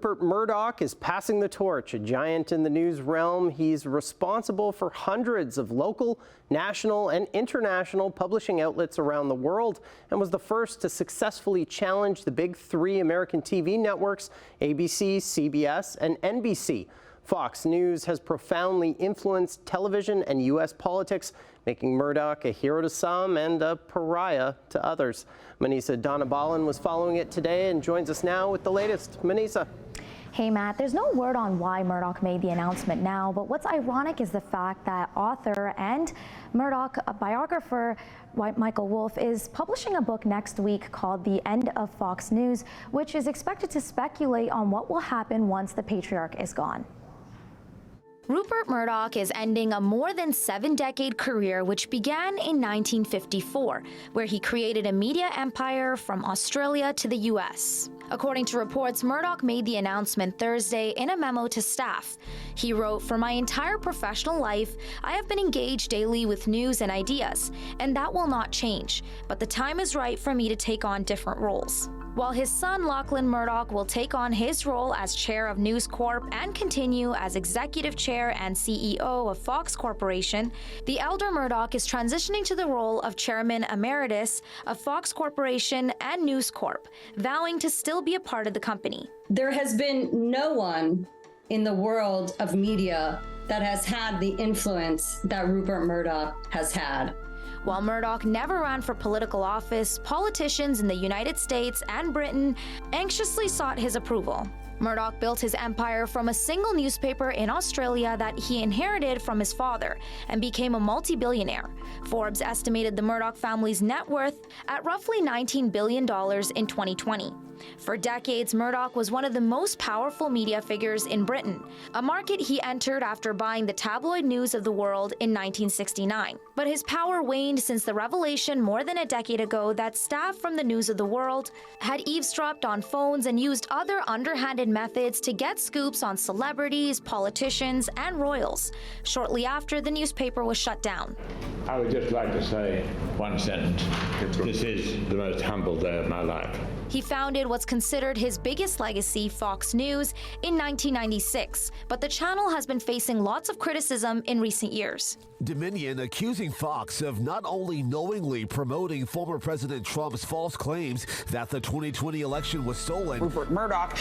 Rupert Murdoch is passing the torch, a giant in the news realm. He's responsible for hundreds of local, national, and international publishing outlets around the world, and was the first to successfully challenge the big three American TV networks, ABC, CBS, and NBC. Fox News has profoundly influenced television and U.S. politics, making Murdoch a hero to some and a pariah to others. Manisa Donabalan was following it today and joins us now with the latest. Manisa. Hey Matt, there's no word on why Murdoch made the announcement now, but what's ironic is the fact that author and Murdoch biographer Michael Wolff is publishing a book next week called The End of Fox News, which is expected to speculate on what will happen once the patriarch is gone. Rupert Murdoch is ending a more than 7-decade career which began in 1954, where he created a media empire from Australia to the U.S. According to reports, Murdoch made the announcement Thursday in a memo to staff. He wrote, "For my entire professional life, I have been engaged daily with news and ideas, and that will not change, but the time is right for me to take on different roles." While his son Lachlan Murdoch will take on his role as chair of News Corp and continue as executive chair and CEO of Fox Corporation, the elder Murdoch is transitioning to the role of chairman emeritus of Fox Corporation and News Corp, vowing to still be a part of the company. There has been no one in the world of media that has had the influence that Rupert Murdoch has had. While Murdoch never ran for political office, politicians in the United States and Britain anxiously sought his approval. Murdoch built his empire from a single newspaper in Australia that he inherited from his father and became a multi-billionaire. Forbes estimated the Murdoch family's net worth at roughly $19 billion in 2020. For decades, Murdoch was one of the most powerful media figures in Britain, a market he entered after buying the tabloid News of the World in 1969. But his power waned since the revelation more than a decade ago that staff from the News of the World had eavesdropped on phones and used other underhanded methods to get scoops on celebrities, politicians, and royals. Shortly after, the newspaper was shut down. I would just like to say one sentence. This is the most humble day of my life. He founded what's considered his biggest legacy, Fox News, in 1996, but the channel has been facing lots of criticism in recent years. Dominion accusing Fox of not only knowingly promoting former President Trump's false claims that the 2020 election was stolen. Rupert Murdoch,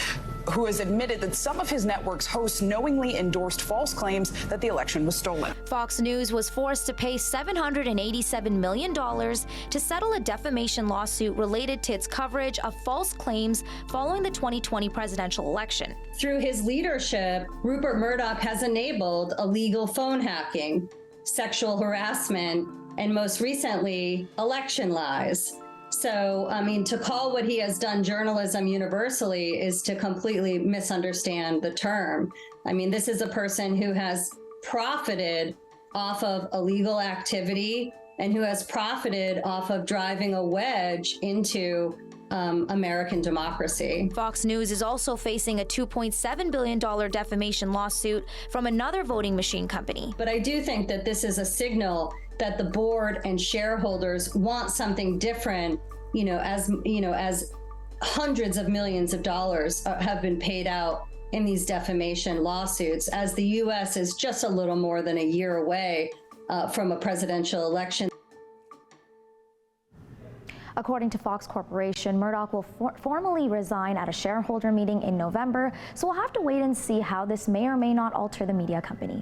who has admitted that some of his network's hosts knowingly endorsed false claims that the election was stolen. Fox News was forced to pay $787 million to settle a defamation lawsuit related to its coverage of false claims following the 2020 presidential election. Through his leadership, Rupert Murdoch has enabled illegal phone hacking, sexual harassment, and most recently, election lies. So, I mean, to call what he has done journalism universally is to completely misunderstand the term. I mean, this is a person who has profited off of illegal activity and who has profited off of driving a wedge into American democracy. Fox News is also facing a $2.7 billion defamation lawsuit from another voting machine company. But I do think that this is a signal that the board and shareholders want something different, as hundreds of millions of dollars have been paid out in these defamation lawsuits, as the U.S. is just a little more than a year away from a presidential election. According to Fox Corporation, Murdoch will formally resign at a shareholder meeting in November, so we'll have to wait and see how this may or may not alter the media company.